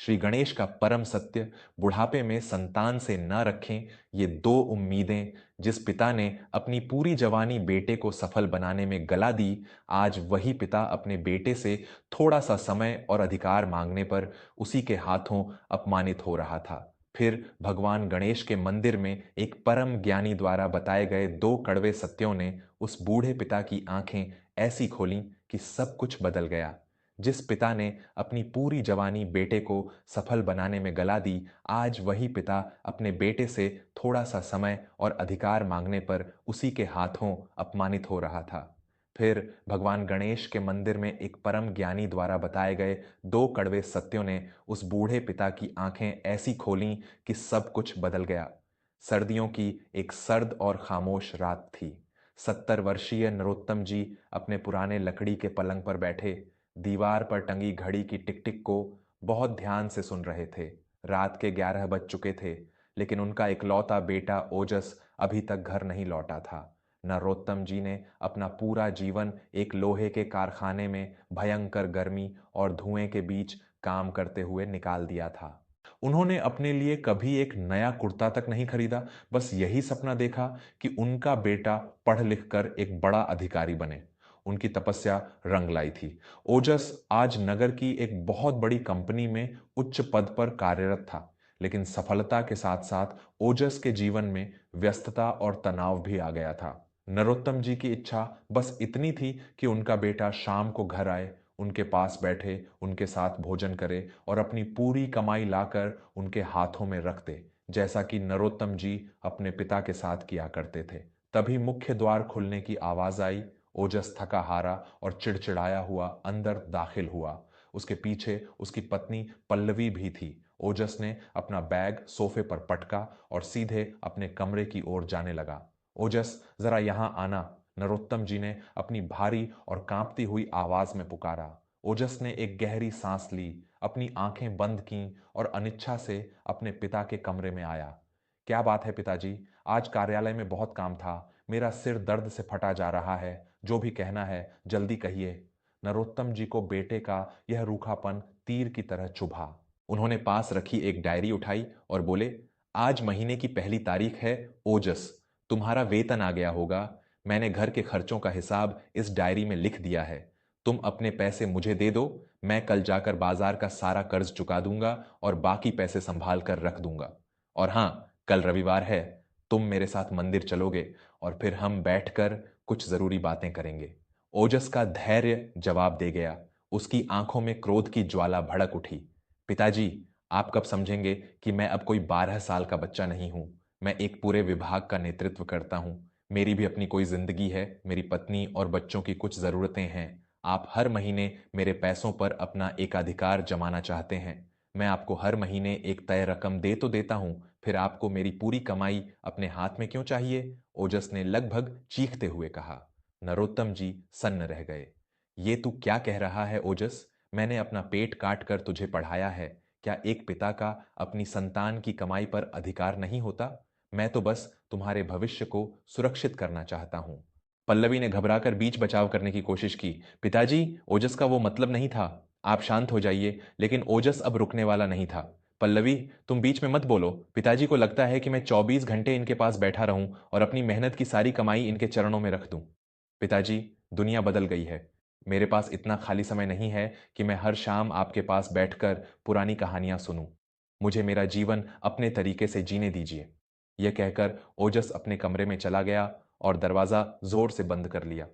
श्री गणेश का परम सत्य, बुढ़ापे में संतान से न रखें ये दो उम्मीदें जिस पिता ने अपनी पूरी जवानी बेटे को सफल बनाने में गला दी, आज वही पिता अपने बेटे से थोड़ा सा समय और अधिकार मांगने पर उसी के हाथों अपमानित हो रहा था। फिर भगवान गणेश के मंदिर में एक परम ज्ञानी द्वारा बताए गए दो कड़वे सत्यों ने उस बूढ़े पिता की आंखें ऐसी खोलीं कि सब कुछ बदल गया। जिस पिता ने अपनी पूरी जवानी बेटे को सफल बनाने में गला दी, आज वही पिता अपने बेटे से थोड़ा सा समय और अधिकार मांगने पर उसी के हाथों अपमानित हो रहा था। फिर भगवान गणेश के मंदिर में एक परम ज्ञानी द्वारा बताए गए दो कड़वे सत्यों ने उस बूढ़े पिता की आंखें ऐसी खोलीं कि सब कुछ बदल गया। सर्दियों की एक सर्द और खामोश रात थी। 70 वर्षीय नरोत्तम जी अपने पुराने लकड़ी के पलंग पर बैठे दीवार पर टंगी घड़ी की टिक टिक को बहुत ध्यान से सुन रहे थे। रात के 11 बज चुके थे, लेकिन उनका इकलौता बेटा ओजस अभी तक घर नहीं लौटा था। नरोत्तम जी ने अपना पूरा जीवन एक लोहे के कारखाने में भयंकर गर्मी और धुएं के बीच काम करते हुए निकाल दिया था। उन्होंने अपने लिए कभी एक नया कुर्ता तक नहीं खरीदा, बस यही सपना देखा कि उनका बेटा पढ़ लिख कर एक बड़ा अधिकारी बने। उनकी तपस्या रंग लाई थी। ओजस आज नगर की एक बहुत बड़ी कंपनी में उच्च पद पर कार्यरत था, लेकिन सफलता के साथ साथ ओजस के जीवन में व्यस्तता और तनाव भी आ गया था। नरोत्तम जी की इच्छा बस इतनी थी कि उनका बेटा शाम को घर आए, उनके पास बैठे, उनके साथ भोजन करे और अपनी पूरी कमाई लाकर उनके हाथों में रख दे, जैसा कि नरोत्तम जी अपने पिता के साथ किया करते थे। तभी मुख्य द्वार खुलने की आवाज आई। ओजस थका हारा और चिड़चिड़ाया हुआ अंदर दाखिल हुआ। उसके पीछे उसकी पत्नी पल्लवी भी थी। ओजस ने अपना बैग सोफे पर पटका और सीधे अपने कमरे की ओर जाने लगा। ओजस, जरा यहां आना, नरोत्तम जी ने अपनी भारी और कांपती हुई आवाज में पुकारा। ओजस ने एक गहरी सांस ली, अपनी आंखें बंद कीं और अनिच्छा से अपने पिता के कमरे में आया। क्या बात है पिताजी? आज कार्यालय में बहुत काम था। मेरा सिर दर्द से फटा जा रहा है। जो भी कहना है जल्दी कहिए। नरोत्तम जी को बेटे का यह रूखापन तीर की तरह चुभा। उन्होंने पास रखी एक डायरी उठाई और बोले, आज महीने की पहली तारीख है ओजस। तुम्हारा वेतन आ गया होगा। मैंने घर के खर्चों का हिसाब इस डायरी में लिख दिया है। तुम अपने पैसे मुझे दे दो, मैं कल जाकर बाजार का सारा कर्ज चुका दूंगा और बाकी पैसे संभाल कर रख दूंगा। और हां, कल रविवार है, तुम मेरे साथ मंदिर चलोगे और फिर हम बैठकर कुछ जरूरी बातें करेंगे। ओजस का धैर्य जवाब दे गया। उसकी आंखों में क्रोध की ज्वाला भड़क उठी। पिताजी, आप कब समझेंगे कि मैं अब कोई 12 साल का बच्चा नहीं हूं। मैं एक पूरे विभाग का नेतृत्व करता हूं। मेरी भी अपनी कोई जिंदगी है, मेरी पत्नी और बच्चों की कुछ जरूरतें हैं। आप हर महीने मेरे पैसों पर अपना एकाधिकार जमाना चाहते हैं। मैं आपको हर महीने एक तय रकम दे तो देता हूं, फिर आपको मेरी पूरी कमाई अपने हाथ में क्यों चाहिए? ओजस ने लगभग चीखते हुए कहा। नरोत्तम जी सन्न रह गए। ये तू क्या कह रहा है ओजस? मैंने अपना पेट काट कर तुझे पढ़ाया है। क्या एक पिता का अपनी संतान की कमाई पर अधिकार नहीं होता? मैं तो बस तुम्हारे भविष्य को सुरक्षित करना चाहता हूं। पल्लवी ने घबराकर बीच बचाव करने की कोशिश की। पिताजी, ओजस का वो मतलब नहीं था। आप शांत हो जाइए। लेकिन ओजस अब रुकने वाला नहीं था। पल्लवी, तुम बीच में मत बोलो। पिताजी को लगता है कि मैं 24 घंटे इनके पास बैठा रहूं और अपनी मेहनत की सारी कमाई इनके चरणों में रख दूं। पिताजी, दुनिया बदल गई है। मेरे पास इतना खाली समय नहीं है कि मैं हर शाम आपके पास बैठकर पुरानी कहानियां सुनूं। मुझे मेरा जीवन अपने तरीके से जीने दीजिए। यह कहकर ओजस अपने कमरे में चला गया और दरवाजा जोर से बंद कर लिया।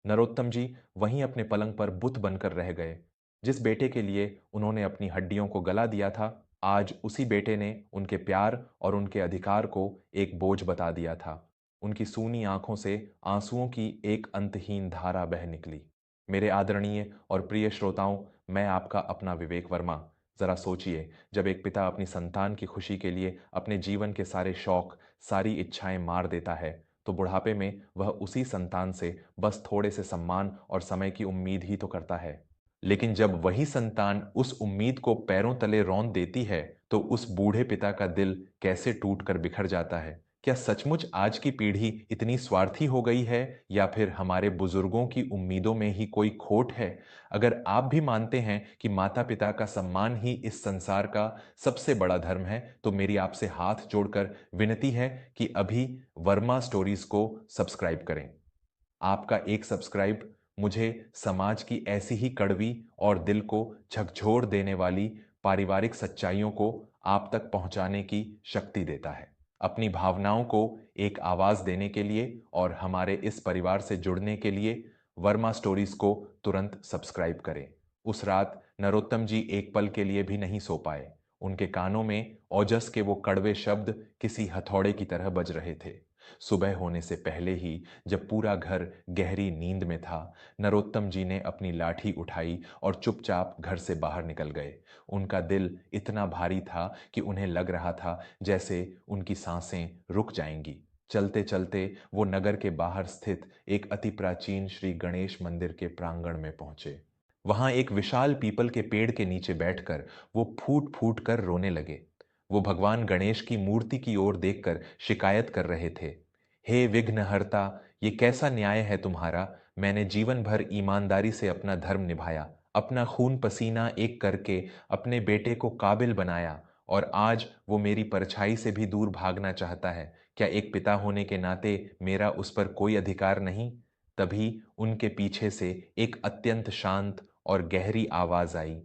नरोत्तम जी वहीं अपने पलंग पर बुत बनकर रह गए। जिस बेटे के लिए उन्होंने अपनी हड्डियों को गला दिया था, आज उसी बेटे ने उनके प्यार और उनके अधिकार को एक बोझ बता दिया था। उनकी सूनी आंखों से आंसुओं की एक अंतहीन धारा बह निकली। मेरे आदरणीय और प्रिय श्रोताओं, मैं आपका अपना विवेक वर्मा। जरा सोचिए, जब एक पिता अपनी संतान की खुशी के लिए अपने जीवन के सारे शौक, सारी इच्छाएं मार देता है, तो बुढ़ापे में वह उसी संतान से बस थोड़े से सम्मान और समय की उम्मीद ही तो करता है। लेकिन जब वही संतान उस उम्मीद को पैरों तले रौंद देती है, तो उस बूढ़े पिता का दिल कैसे टूट कर बिखर जाता है। क्या सचमुच आज की पीढ़ी इतनी स्वार्थी हो गई है या फिर हमारे बुजुर्गों की उम्मीदों में ही कोई खोट है? अगर आप भी मानते हैं कि माता-पिता का सम्मान ही इस संसार का सबसे बड़ा धर्म है, तो मेरी आपसे हाथ जोड़कर विनती है कि अभी वर्मा स्टोरीज को सब्सक्राइब करें। आपका एक सब्सक्राइब मुझे समाज की ऐसी ही कड़वी और दिल को झकझोर देने वाली पारिवारिक सच्चाइयों को आप तक पहुंचाने की शक्ति देता है। अपनी भावनाओं को एक आवाज देने के लिए और हमारे इस परिवार से जुड़ने के लिए वर्मा स्टोरीज को तुरंत सब्सक्राइब करें। उस रात नरोत्तम जी एक पल के लिए भी नहीं सो पाए। उनके कानों में ओजस के वो कड़वे शब्द किसी हथौड़े की तरह बज रहे थे। सुबह होने से पहले ही जब पूरा घर गहरी नींद में था, नरोत्तम जी ने अपनी लाठी उठाई और चुपचाप घर से बाहर निकल गए। उनका दिल इतना भारी था कि उन्हें लग रहा था जैसे उनकी सांसें रुक जाएंगी। चलते चलते वो नगर के बाहर स्थित एक अति प्राचीन श्री गणेश मंदिर के प्रांगण में पहुंचे। वहां एक विशाल पीपल के पेड़ के नीचे बैठकर वो फूट फूट कर रोने लगे। वो भगवान गणेश की मूर्ति की ओर देखकर शिकायत कर रहे थे। हे विघ्नहर्ता, ये कैसा न्याय है तुम्हारा? मैंने जीवन भर ईमानदारी से अपना धर्म निभाया, अपना खून पसीना एक करके अपने बेटे को काबिल बनाया, और आज वो मेरी परछाई से भी दूर भागना चाहता है। क्या एक पिता होने के नाते मेरा उस पर कोई अधिकार नहीं? तभी उनके पीछे से एक अत्यंत शांत और गहरी आवाज आई।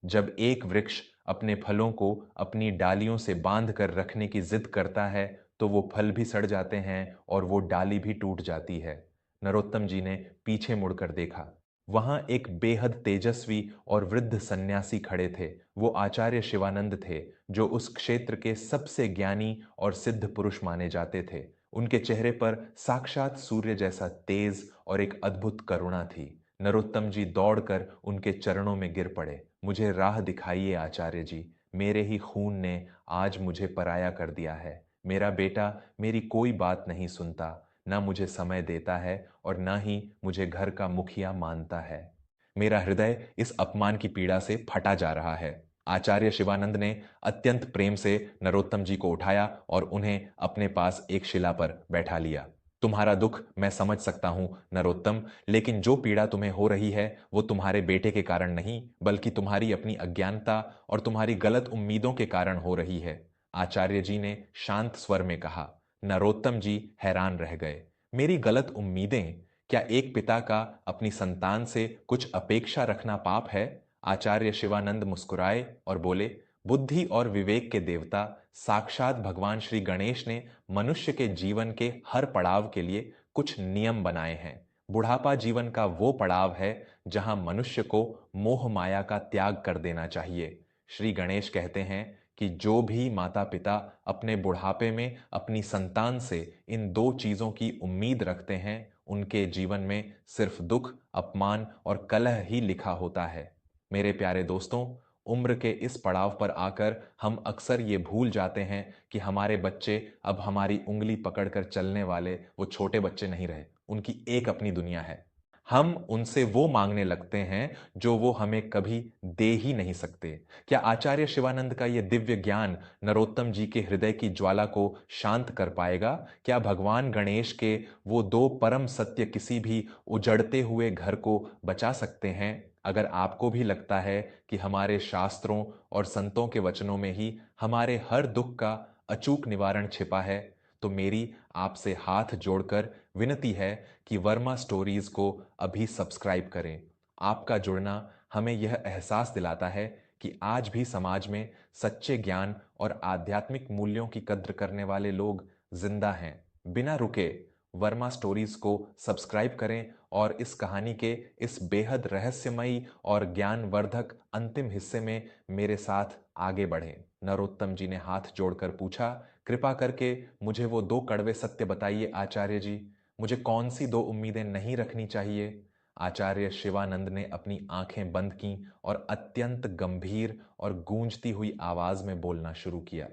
जब एक वृक्ष अपने फलों को अपनी डालियों से बांध कर रखने की जिद करता है, तो वो फल भी सड़ जाते हैं और वो डाली भी टूट जाती है। नरोत्तम जी ने पीछे मुड़कर देखा। वहां एक बेहद तेजस्वी और वृद्ध सन्यासी खड़े थे। वो आचार्य शिवानंद थे, जो उस क्षेत्र के सबसे ज्ञानी और सिद्ध पुरुष माने जाते थे। उनके चेहरे पर साक्षात सूर्य जैसा तेज और एक अद्भुत करुणा थी। नरोत्तम जी दौड़कर उनके चरणों में गिर पड़े। मुझे राह दिखाइए आचार्य जी, मेरे ही खून ने आज मुझे पराया कर दिया है। मेरा बेटा मेरी कोई बात नहीं सुनता, ना मुझे समय देता है और ना ही मुझे घर का मुखिया मानता है। मेरा हृदय इस अपमान की पीड़ा से फटा जा रहा है। आचार्य शिवानंद ने अत्यंत प्रेम से नरोत्तम जी को उठाया और उन्हें अपने पास एक शिला पर बैठा लिया। तुम्हारा दुख मैं समझ सकता हूं नरोत्तम, लेकिन जो पीड़ा तुम्हें हो रही है वो तुम्हारे बेटे के कारण नहीं, बल्कि तुम्हारी अपनी अज्ञानता और तुम्हारी गलत उम्मीदों के कारण हो रही है। आचार्य जी ने शांत स्वर में कहा। नरोत्तम जी हैरान रह गए। मेरी गलत उम्मीदें? क्या एक पिता का अपनी संतान से कुछ अपेक्षा रखना पाप है? आचार्य शिवानंद मुस्कुराए और बोले, बुद्धि और विवेक के देवता साक्षात भगवान श्री गणेश ने मनुष्य के जीवन के हर पड़ाव के लिए कुछ नियम बनाए हैं। बुढ़ापा जीवन का वो पड़ाव है जहां मनुष्य को मोह माया का त्याग कर देना चाहिए। श्री गणेश कहते हैं कि जो भी माता पिता अपने बुढ़ापे में अपनी संतान से इन दो चीजों की उम्मीद रखते हैं, उनके जीवन में सिर्फ दुख, अपमान और कलह ही लिखा होता है। मेरे प्यारे दोस्तों, उम्र के इस पड़ाव पर आकर हम अक्सर ये भूल जाते हैं कि हमारे बच्चे अब हमारी उंगली पकड़कर चलने वाले वो छोटे बच्चे नहीं रहे, उनकी एक अपनी दुनिया है। हम उनसे वो मांगने लगते हैं जो वो हमें कभी दे ही नहीं सकते। क्या आचार्य शिवानंद का ये दिव्य ज्ञान नरोत्तम जी के हृदय की ज्वाला को शांत कर पाएगा? क्या भगवान गणेश के वो दो परम सत्य किसी भी उजड़ते हुए घर को बचा सकते हैं? अगर आपको भी लगता है कि हमारे शास्त्रों और संतों के वचनों में ही हमारे हर दुख का अचूक निवारण छिपा है, तो मेरी आपसे हाथ जोड़कर विनती है कि वर्मा स्टोरीज को अभी सब्सक्राइब करें। आपका जुड़ना हमें यह एहसास दिलाता है कि आज भी समाज में सच्चे ज्ञान और आध्यात्मिक मूल्यों की कद्र करने वाले लोग जिंदा हैं। बिना रुके वर्मा स्टोरीज को सब्सक्राइब करें और इस कहानी के इस बेहद रहस्यमयी और ज्ञानवर्धक अंतिम हिस्से में मेरे साथ आगे बढ़ें। नरोत्तम जी ने हाथ जोड़कर पूछा, कृपा करके मुझे वो दो कड़वे सत्य बताइए आचार्य जी। मुझे कौन सी दो उम्मीदें नहीं रखनी चाहिए? आचार्य शिवानंद ने अपनी आंखें बंद कीं और अत्यंत गंभीर और गूंजती हुई आवाज में बोलना शुरू किया।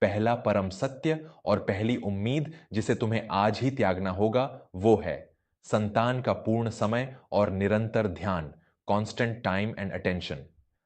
पहला परम सत्य और पहली उम्मीद जिसे तुम्हें आज ही त्यागना होगा वो है संतान का पूर्ण समय और निरंतर ध्यान, कांस्टेंट टाइम एंड अटेंशन।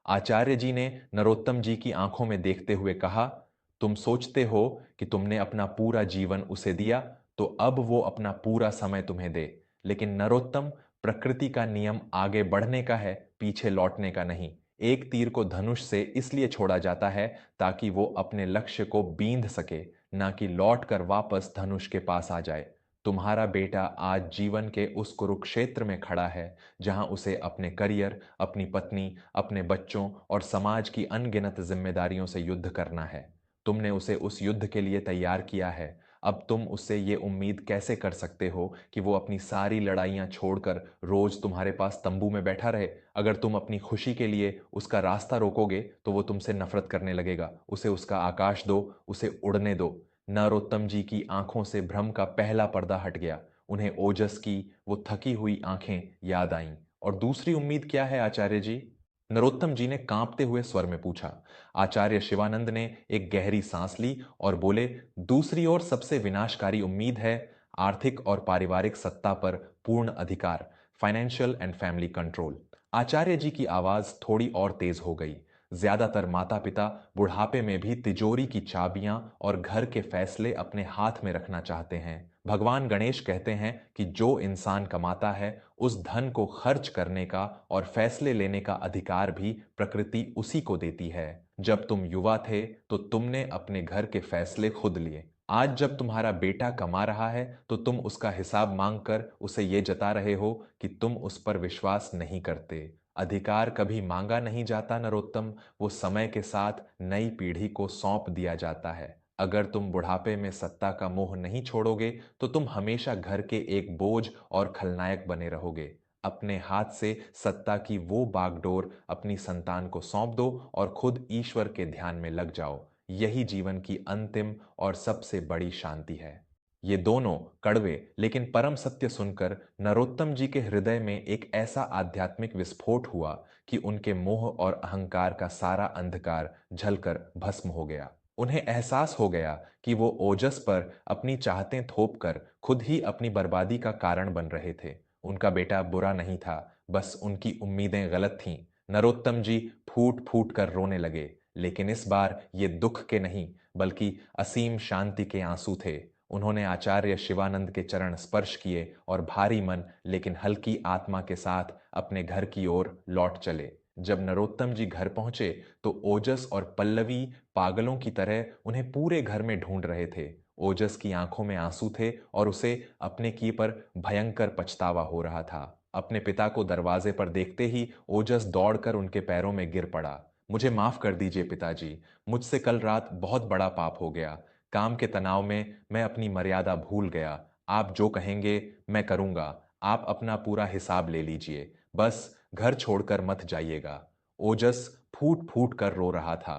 आचार्य जी ने नरोत्तम जी की आंखों में देखते हुए कहा, तुम सोचते हो कि तुमने अपना पूरा जीवन उसे दिया, तो अब वो अपना पूरा समय तुम्हें दे। लेकिन नरोत्तम, प्रकृति का नियम आगे बढ़ने का है, पीछे लौटने का नहीं। एक तीर को धनुष से इसलिए छोड़ा जाता है ताकि वो अपने लक्ष्य को बींध सके, ना कि लौट कर वापस धनुष के पास आ जाए। तुम्हारा बेटा आज जीवन के उस कुरुक्षेत्र में खड़ा है जहां उसे अपने करियर, अपनी पत्नी, अपने बच्चों और समाज की अनगिनत जिम्मेदारियों से युद्ध करना है। तुमने उसे उस युद्ध के लिए तैयार किया है। अब तुम उससे ये उम्मीद कैसे कर सकते हो कि वो अपनी सारी लड़ाइयां छोड़कर रोज तुम्हारे पास तंबू में बैठा रहे? अगर तुम अपनी खुशी के लिए उसका रास्ता रोकोगे तो वो तुमसे नफरत करने लगेगा। उसे उसका आकाश दो, उसे उड़ने दो। नरोत्तम जी की आंखों से भ्रम का पहला पर्दा हट गया। उन्हें ओजस की वो थकी हुई आंखें याद आईं। और दूसरी उम्मीद क्या है आचार्य जी? नरोत्तम जी ने कांपते हुए स्वर में पूछा। आचार्य शिवानंद ने एक गहरी सांस ली और बोले, दूसरी ओर सबसे विनाशकारी उम्मीद है आर्थिक और पारिवारिक सत्ता पर पूर्ण अधिकार, फाइनेंशियल एंड फैमिली कंट्रोल। आचार्य जी की आवाज थोड़ी और तेज हो गई। ज्यादातर माता पिता बुढ़ापे में भी तिजोरी की चाबियां और घर के फैसले अपने हाथ में रखना चाहते हैं। भगवान गणेश कहते हैं कि जो इंसान कमाता है, उस धन को खर्च करने का और फैसले लेने का अधिकार भी प्रकृति उसी को देती है। जब तुम युवा थे तो तुमने अपने घर के फैसले खुद लिए। आज जब तुम्हारा बेटा कमा रहा है तो तुम उसका हिसाब मांगकर उसे ये जता रहे हो कि तुम उस पर विश्वास नहीं करते। अधिकार कभी मांगा नहीं जाता नरोत्तम, वो समय के साथ नई पीढ़ी को सौंप दिया जाता है। अगर तुम बुढ़ापे में सत्ता का मोह नहीं छोड़ोगे तो तुम हमेशा घर के एक बोझ और खलनायक बने रहोगे। अपने हाथ से सत्ता की वो बागडोर अपनी संतान को सौंप दो और खुद ईश्वर के ध्यान में लग जाओ। यही जीवन की अंतिम और सबसे बड़ी शांति है। ये दोनों कड़वे लेकिन परम सत्य सुनकर नरोत्तम जी के हृदय में एक ऐसा आध्यात्मिक विस्फोट हुआ कि उनके मोह और अहंकार का सारा अंधकार झलकर भस्म हो गया। उन्हें एहसास हो गया कि वो ओजस पर अपनी चाहतें थोपकर खुद ही अपनी बर्बादी का कारण बन रहे थे। उनका बेटा बुरा नहीं था, बस उनकी उम्मीदें गलत थीं। नरोत्तम जी फूट फूट कर रोने लगे, लेकिन इस बार ये दुख के नहीं बल्कि असीम शांति के आंसू थे। उन्होंने आचार्य शिवानंद के चरण स्पर्श किए और भारी मन लेकिन हल्की आत्मा के साथ अपने घर की ओर लौट चले। जब नरोत्तम जी घर पहुंचे तो ओजस और पल्लवी पागलों की तरह उन्हें पूरे घर में ढूंढ रहे थे। ओजस की आंखों में आंसू थे और उसे अपने की पर भयंकर पछतावा हो रहा था। अपने पिता को दरवाजे पर देखते ही ओजस दौड़कर उनके पैरों में गिर पड़ा। मुझे माफ कर दीजिए पिताजी, मुझसे कल रात बहुत बड़ा पाप हो गया। काम के तनाव में मैं अपनी मर्यादा भूल गया। आप जो कहेंगे मैं करूंगा। आप अपना पूरा हिसाब ले लीजिए, बस घर छोड़कर मत जाइएगा। ओजस फूट फूट कर रो रहा था।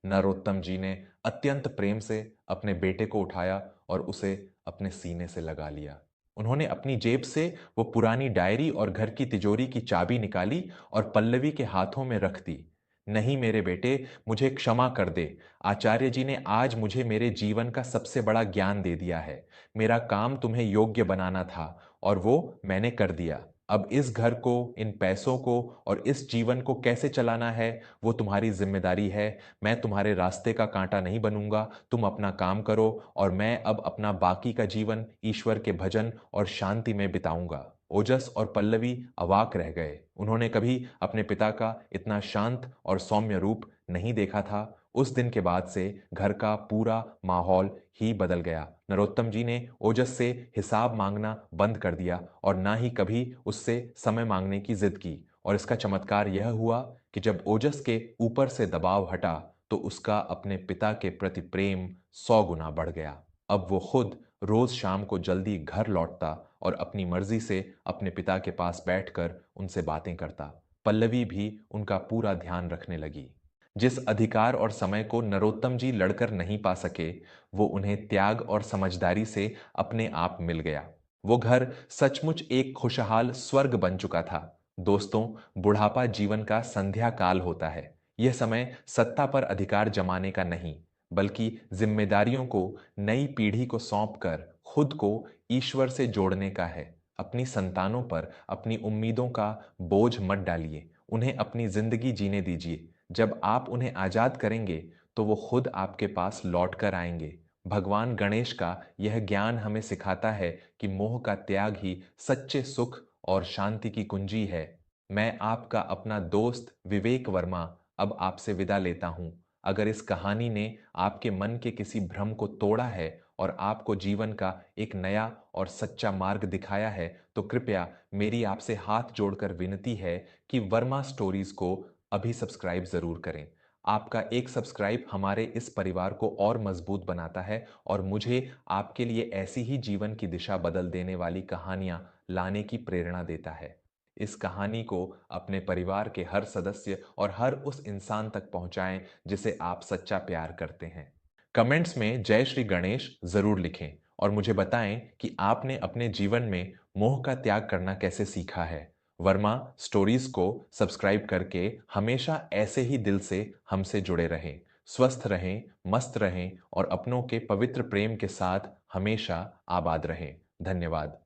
नरोत्तम जी ने अत्यंत प्रेम से अपने बेटे को उठाया और उसे अपने सीने से लगा लिया। उन्होंने अपनी जेब से वो पुरानी डायरी और घर की तिजोरी की चाबी निकाली और पल्लवी के हाथों में रख दी। नहीं मेरे बेटे, मुझे क्षमा कर दे। आचार्य जी ने आज मुझे मेरे जीवन का सबसे बड़ा ज्ञान दे दिया है। मेरा काम तुम्हें योग्य बनाना था और वो मैंने कर दिया। अब इस घर को, इन पैसों को और इस जीवन को कैसे चलाना है वो तुम्हारी जिम्मेदारी है। मैं तुम्हारे रास्ते का कांटा नहीं बनूंगा। तुम अपना काम करो और मैं अब अपना बाकी का जीवन ईश्वर के भजन और शांति में बिताऊंगा। ओजस और पल्लवी अवाक रह गए। उन्होंने कभी अपने पिता का इतना शांत और सौम्य रूप नहीं देखा था। उस दिन के बाद से घर का पूरा माहौल ही बदल गया। नरोत्तम जी ने ओजस से हिसाब मांगना बंद कर दिया और ना ही कभी उससे समय मांगने की जिद की। और इसका चमत्कार यह हुआ कि जब ओजस के ऊपर से दबाव हटा तो उसका अपने पिता के प्रति प्रेम 100 गुना बढ़ गया। अब वो खुद रोज शाम को जल्दी घर लौटता और अपनी मर्जी से अपने पिता के पास बैठकर उनसे बातें करता। पल्लवी भी उनका पूरा ध्यान रखने लगी। जिस अधिकार और समय को नरोत्तम जी लड़कर नहीं पा सके, वो उन्हें त्याग और समझदारी से अपने आप मिल गया। वो घर सचमुच एक खुशहाल स्वर्ग बन चुका था। दोस्तों, बुढ़ापा जीवन का संध्या काल होता है। यह समय सत्ता पर अधिकार जमाने का नहीं, बल्कि जिम्मेदारियों को नई पीढ़ी को सौंपकर खुद को ईश्वर से जोड़ने का है। अपनी संतानों पर अपनी उम्मीदों का बोझ मत डालिए। उन्हें अपनी जिंदगी जीने दीजिए। जब आप उन्हें आजाद करेंगे तो वो खुद आपके पास लौट कर आएंगे। भगवान गणेश का यह ज्ञान हमें सिखाता है कि मोह का त्याग ही सच्चे सुख और शांति की कुंजी है। मैं आपका अपना दोस्त विवेक वर्मा अब आपसे विदा लेता हूँ। अगर इस कहानी ने आपके मन के किसी भ्रम को तोड़ा है और आपको जीवन का एक नया और सच्चा मार्ग दिखाया है, तो कृपया मेरी आपसे हाथ जोड़कर विनती है कि वर्मा स्टोरीज को अभी सब्सक्राइब जरूर करें। आपका एक सब्सक्राइब हमारे इस परिवार को और मजबूत बनाता है और मुझे आपके लिए ऐसी ही जीवन की दिशा बदल देने वाली कहानियां लाने की प्रेरणा देता है। इस कहानी को अपने परिवार के हर सदस्य और हर उस इंसान तक पहुंचाएं जिसे आप सच्चा प्यार करते हैं। कमेंट्स में जय श्री गणेश जरूर लिखें और मुझे बताएं कि आपने अपने जीवन में मोह का त्याग करना कैसे सीखा है। वर्मा स्टोरीज को सब्सक्राइब करके हमेशा ऐसे ही दिल से हमसे जुड़े रहें। स्वस्थ रहें, मस्त रहें और अपनों के पवित्र प्रेम के साथ हमेशा आबाद रहें। धन्यवाद।